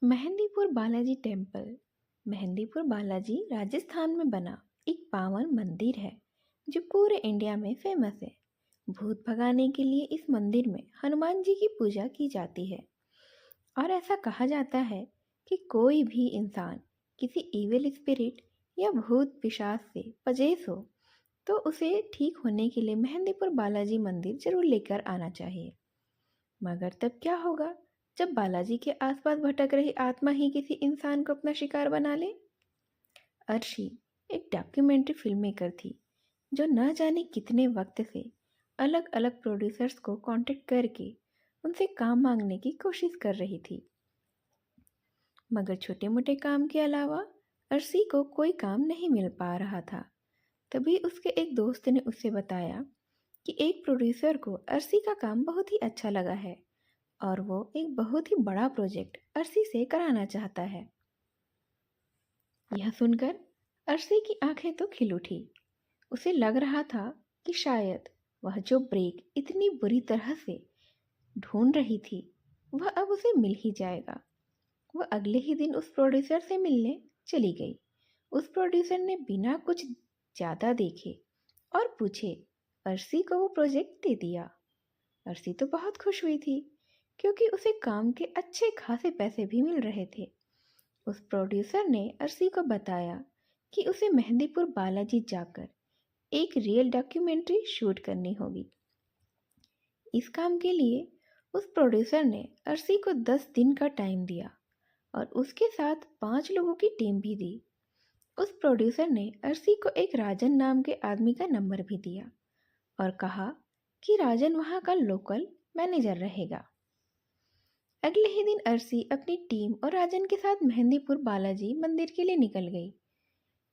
Mehandipur Balaji temple Mehandipur Balaji Rajasthan में बना एक पावन मंदिर है जो पूरे इंडिया में फेमस है। भूत भगाने के लिए इस मंदिर में हनुमान जी की पूजा की जाती है और ऐसा कहा जाता है कि कोई भी इंसान किसी इविल स्पिरिट या भूत पिशाच से पजेस हो तो उसे ठीक होने के लिए मेहंदीपुर बालाजी मंदिर जरूर लेकर आना चाहिए। मगर तब क्या होगा जब बालाजी के आसपास भटक रही आत्मा ही किसी इंसान को अपना शिकार बना ले। अर्शी एक डॉक्यूमेंट्री फिल्म मेकर थी जो न जाने कितने वक्त से अलग अलग प्रोड्यूसर्स को कांटेक्ट करके उनसे काम मांगने की कोशिश कर रही थी। मगर छोटे मोटे काम के अलावा अर्शी को कोई काम नहीं मिल पा रहा था। तभी उसके एक दोस्त ने उसे बताया कि एक प्रोड्यूसर को अर्शी का काम बहुत ही अच्छा लगा है और वो एक बहुत ही बड़ा प्रोजेक्ट अर्शी से कराना चाहता है। यह सुनकर अर्शी की आंखें तो खिल उठी। उसे लग रहा था कि शायद वह जो ब्रेक इतनी बुरी तरह से ढूंढ रही थी वह अब उसे मिल ही जाएगा। वह अगले ही दिन उस प्रोड्यूसर से मिलने चली गई। उस प्रोड्यूसर ने बिना कुछ ज़्यादा देखे और पूछे अर्शी को वो प्रोजेक्ट दे दिया। अर्शी तो बहुत खुश हुई थी क्योंकि उसे काम के अच्छे खासे पैसे भी मिल रहे थे। उस प्रोड्यूसर ने अर्शी को बताया कि उसे मेहंदीपुर बालाजी जाकर एक रियल डॉक्यूमेंट्री शूट करनी होगी। इस काम के लिए उस प्रोड्यूसर ने अर्शी को 10 दिन का टाइम दिया और उसके साथ 5 लोगों की टीम भी दी। उस प्रोड्यूसर ने अर्शी को एक राजन नाम के आदमी का नंबर भी दिया और कहा कि राजन वहाँ का लोकल मैनेजर रहेगा। अगले ही दिन अर्शी अपनी टीम और राजन के साथ मेहंदीपुर बालाजी मंदिर के लिए निकल गई।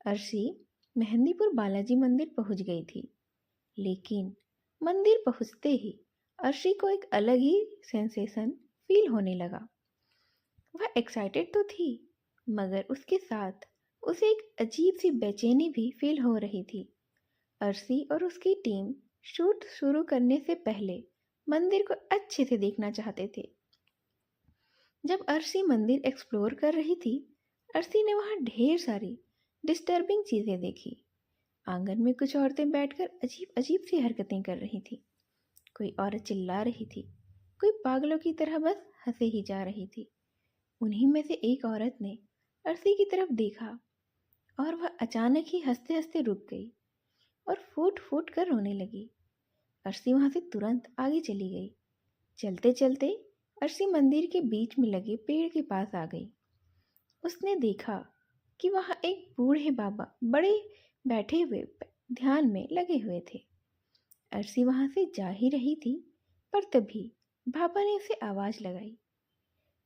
अर्शी मेहंदीपुर बालाजी मंदिर पहुंच गई थी, लेकिन मंदिर पहुंचते ही अर्शी को एक अलग ही सेंसेशन फील होने लगा। वह एक्साइटेड तो थी, मगर उसके साथ उसे एक अजीब सी बेचैनी भी फील हो रही थी। अर्शी और उसकी टीम शूट शुरू करने से पहले मंदिर को अच्छे से देखना चाहते थे। जब अर्शी मंदिर एक्सप्लोर कर रही थी, अर्शी ने वहाँ ढेर सारी डिस्टर्बिंग चीज़ें देखी। आंगन में कुछ औरतें बैठकर अजीब अजीब सी हरकतें कर रही थी। कोई औरत चिल्ला रही थी, कोई पागलों की तरह बस हंसे ही जा रही थी। उन्हीं में से एक औरत ने अर्शी की तरफ देखा और वह अचानक ही हंसते हंसते रुक गई और फूट फूट कर रोने लगी। अर्शी वहाँ से तुरंत आगे चली गई। चलते चलते अर्शी मंदिर के बीच में लगे पेड़ के पास आ गई। उसने देखा कि वहाँ एक बूढ़े बाबा बड़े बैठे हुए ध्यान में लगे हुए थे। अर्शी वहाँ से जा ही रही थी, पर तभी बाबा ने उसे आवाज़ लगाई।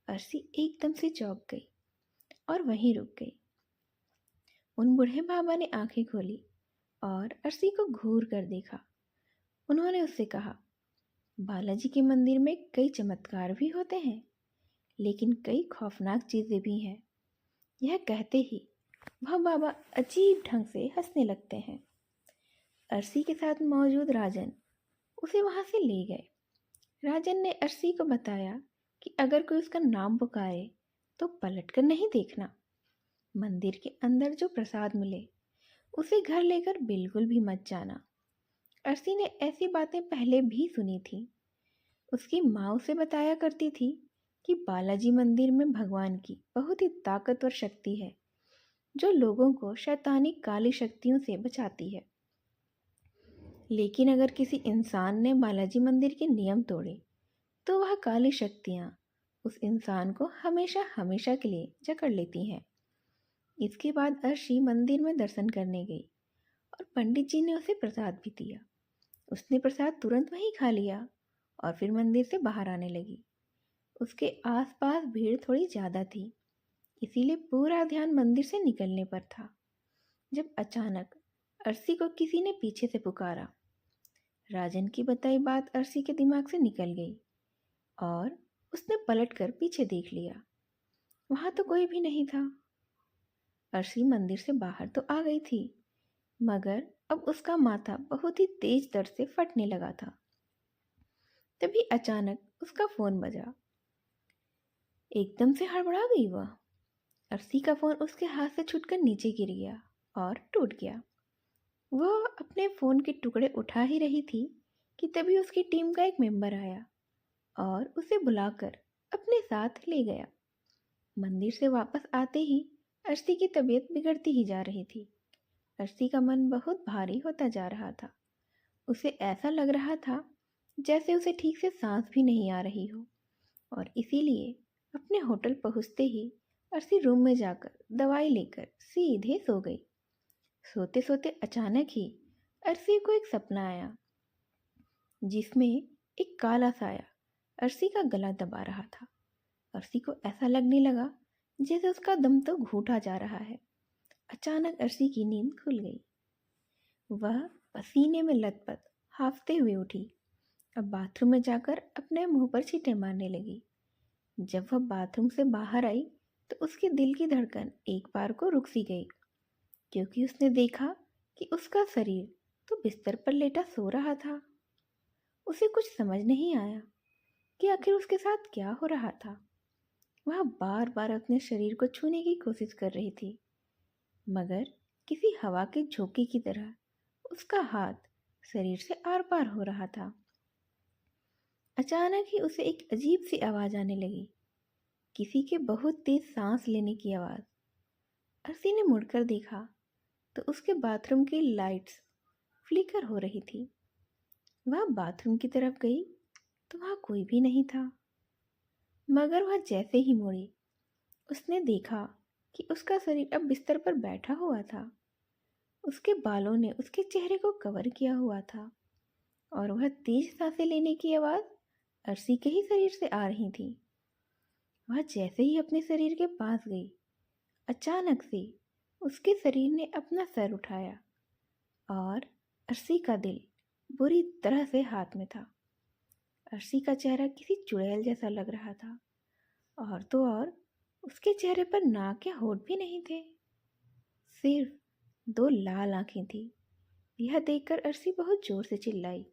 अर्शी एकदम से चौंक गई और वहीं रुक गई। उन बूढ़े बाबा ने आंखें खोली और अर्शी को घूर कर देखा। उन्होंने उससे कहा, बालाजी के मंदिर में कई चमत्कार भी होते हैं, लेकिन कई खौफनाक चीज़ें भी हैं। यह कहते ही वह बाबा अजीब ढंग से हंसने लगते हैं। अर्शी के साथ मौजूद राजन उसे वहाँ से ले गए। राजन ने अर्शी को बताया कि अगर कोई उसका नाम पुकारे तो पलट कर नहीं देखना। मंदिर के अंदर जो प्रसाद मिले उसे घर लेकर बिल्कुल भी मत जाना। अर्शी ने ऐसी बातें पहले भी सुनी थी। उसकी माँ उसे बताया करती थी कि बालाजी मंदिर में भगवान की बहुत ही ताकतवर शक्ति है जो लोगों को शैतानी काली शक्तियों से बचाती है। लेकिन अगर किसी इंसान ने बालाजी मंदिर के नियम तोड़े तो वह काली शक्तियाँ उस इंसान को हमेशा हमेशा के लिए जकड़ लेती हैं। इसके बाद अर्शी मंदिर में दर्शन करने गई और पंडित जी ने उसे प्रसाद भी दिया। उसने प्रसाद तुरंत वहीं खा लिया और फिर मंदिर से बाहर आने लगी। उसके आसपास भीड़ थोड़ी ज़्यादा थी, इसीलिए पूरा ध्यान मंदिर से निकलने पर था। जब अचानक अर्शी को किसी ने पीछे से पुकारा। राजन की बताई बात अर्शी के दिमाग से निकल गई और उसने पलटकर पीछे देख लिया। वहाँ तो कोई भी नहीं था। अर्शी मंदिर से बाहर तो आ गई थी, मगर अब उसका माथा बहुत ही तेज दर्द से फटने लगा था। तभी अचानक उसका फ़ोन बजा। एकदम से हड़बड़ा गई वह। अर्शी का फोन उसके हाथ से छूटकर नीचे गिर गया और टूट गया। वह अपने फोन के टुकड़े उठा ही रही थी कि तभी उसकी टीम का एक मेंबर आया और उसे बुलाकर अपने साथ ले गया। मंदिर से वापस आते ही अर्शी की तबीयत बिगड़ती ही जा रही थी। अर्शी का मन बहुत भारी होता जा रहा था। उसे ऐसा लग रहा था जैसे उसे ठीक से सांस भी नहीं आ रही हो, और इसीलिए अपने होटल पहुंचते ही अर्शी रूम में जाकर दवाई लेकर सीधे सो गई। सोते सोते अचानक ही अर्शी को एक सपना आया जिसमें एक काला साया अर्शी का गला दबा रहा था। अर्शी को ऐसा लगने लगा जैसे उसका दम तो घूटा जा रहा है। अचानक अर्शी की नींद खुल गई। वह पसीने में लथपथ हांफते हुए उठी। अब बाथरूम में जाकर अपने मुंह पर छींटे मारने लगी। जब वह बाथरूम से बाहर आई तो उसके दिल की धड़कन एक बार को रुक सी गई, क्योंकि उसने देखा कि उसका शरीर तो बिस्तर पर लेटा सो रहा था। उसे कुछ समझ नहीं आया कि आखिर उसके साथ क्या हो रहा था। वह बार बार अपने शरीर को छूने की कोशिश कर रही थी, मगर किसी हवा के झोंके की तरह उसका हाथ शरीर से आर पार हो रहा था। अचानक ही उसे एक अजीब सी आवाज आने लगी, किसी के बहुत तेज सांस लेने की आवाज। अर्शी ने मुड़कर देखा तो उसके बाथरूम की लाइट्स फ्लिकर हो रही थी। वह बाथरूम की तरफ गई तो वहां कोई भी नहीं था, मगर वह जैसे ही मुड़ी उसने देखा कि उसका शरीर अब बिस्तर पर बैठा हुआ था। उसके बालों ने उसके चेहरे को कवर किया हुआ था और वह तेज सांसें लेने की आवाज अर्शी के ही शरीर से आ रही थी। वह जैसे ही अपने शरीर के पास गई, अचानक से उसके शरीर ने अपना सर उठाया और अर्शी का दिल बुरी तरह से हाथ में था। अर्शी का चेहरा किसी चुड़ैल जैसा लग रहा था, और तो और उसके चेहरे पर नाक या होंठ भी नहीं थे, सिर्फ दो लाल आंखें थी। यह देखकर अर्शी बहुत जोर से चिल्लाई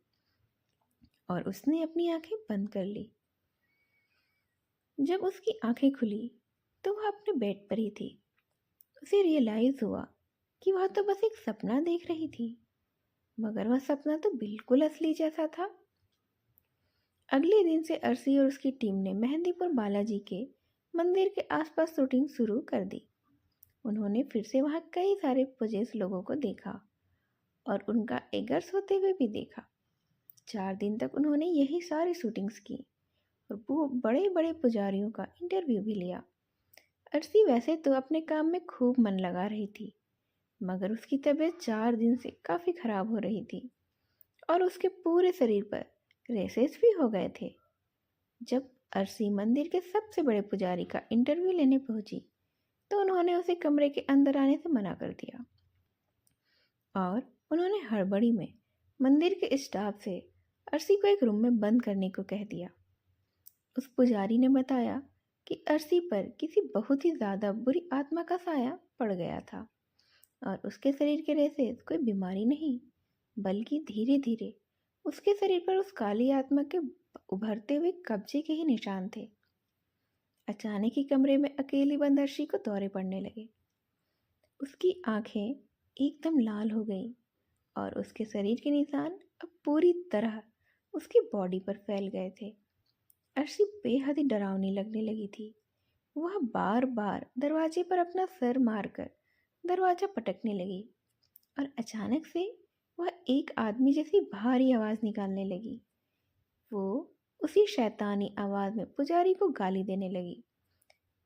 और उसने अपनी आंखें बंद कर ली। जब उसकी आंखें खुली तो वह अपने बेड पर ही थी। उसे रियलाइज हुआ कि वह तो बस एक सपना देख रही थी, मगर वह सपना तो बिल्कुल असली जैसा था। अगले दिन से अर्शी और उसकी टीम ने मेहंदीपुर बालाजी के मंदिर के आसपास शूटिंग शुरू कर दी। उन्होंने फिर से वहां कई सारे पोजेस लोगों को देखा और उनका एगर्स होते हुए भी देखा। 4 दिन तक उन्होंने यही सारी शूटिंग्स की और वो बड़े बड़े पुजारियों का इंटरव्यू भी लिया। अर्शी वैसे तो अपने काम में खूब मन लगा रही थी, मगर उसकी तबीयत 4 दिन से काफ़ी ख़राब हो रही थी और उसके पूरे शरीर पर रेसेस भी हो गए थे। जब अर्शी मंदिर के सबसे बड़े पुजारी का इंटरव्यू लेने पहुंची तो उन्होंने उसे कमरे के अंदर आने से मना कर दिया और उन्होंने हड़बड़ी में मंदिर के स्टाफ से अर्शी को एक रूम में बंद करने को कह दिया। उस पुजारी ने बताया कि अर्शी पर किसी बहुत ही ज़्यादा बुरी आत्मा का साया पड़ गया था और उसके शरीर के रेसेस कोई बीमारी नहीं, बल्कि धीरे धीरे उसके शरीर पर उस काली आत्मा के उभरते हुए कब्जे के ही निशान थे। अचानक ही कमरे में अकेली बंद अर्शी को दौरे पड़ने लगे। उसकी आंखें एकदम लाल हो गई और उसके शरीर के निशान अब पूरी तरह उसकी बॉडी पर फैल गए थे। अर्शी बेहद ही डरावनी लगने लगी थी। वह बार बार दरवाजे पर अपना सर मारकर दरवाजा पटकने लगी और अचानक से वह एक आदमी जैसी भारी आवाज़ निकालने लगी। वो उसी शैतानी आवाज़ में पुजारी को गाली देने लगी।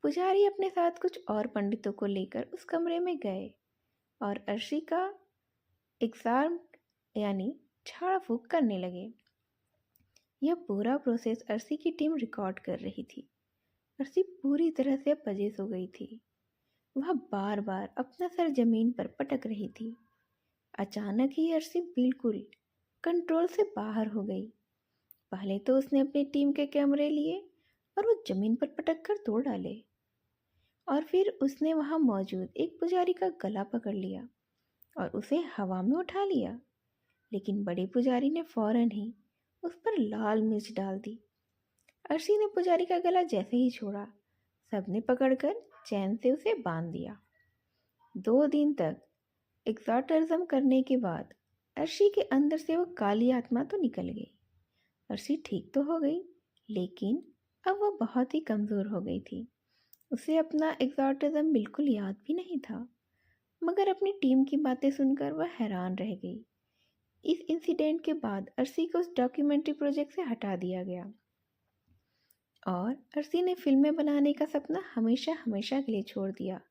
पुजारी अपने साथ कुछ और पंडितों को लेकर उस कमरे में गए और अर्शी का एग्जाम यानी झाड़ फूक करने लगे। यह पूरा प्रोसेस अर्शी की टीम रिकॉर्ड कर रही थी। अर्शी पूरी तरह से पजेस हो गई थी। वह बार बार अपना सर जमीन पर पटक रही थी। अचानक ही अर्शी बिल्कुल कंट्रोल से बाहर हो गई। पहले तो उसने अपनी टीम के कैमरे लिए और वो जमीन पर पटक कर तोड़ डाले, और फिर उसने वहां मौजूद एक पुजारी का गला पकड़ लिया और उसे हवा में उठा लिया। लेकिन बड़े पुजारी ने फौरन ही उस पर लाल मिर्च डाल दी। अर्शी ने पुजारी का गला जैसे ही छोड़ा सबने पकड़कर चैन से उसे बांध दिया। 2 दिन तक एग्जॉर्सिज्म करने के बाद अर्शी के अंदर से वो काली आत्मा तो निकल गई। अर्शी ठीक तो हो गई, लेकिन अब वो बहुत ही कमज़ोर हो गई थी। उसे अपना एग्जॉर्सिज्म बिल्कुल याद भी नहीं था, मगर अपनी टीम की बातें सुनकर वह हैरान रह गई। इस इंसिडेंट के बाद अर्शी को उस डॉक्यूमेंट्री प्रोजेक्ट से हटा दिया गया और अर्शी ने फिल्में बनाने का सपना हमेशा हमेशा के लिए छोड़ दिया।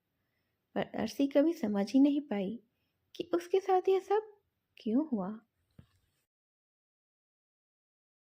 पर अर्शी कभी समझ ही नहीं पाई कि उसके साथ यह सब क्यों हुआ।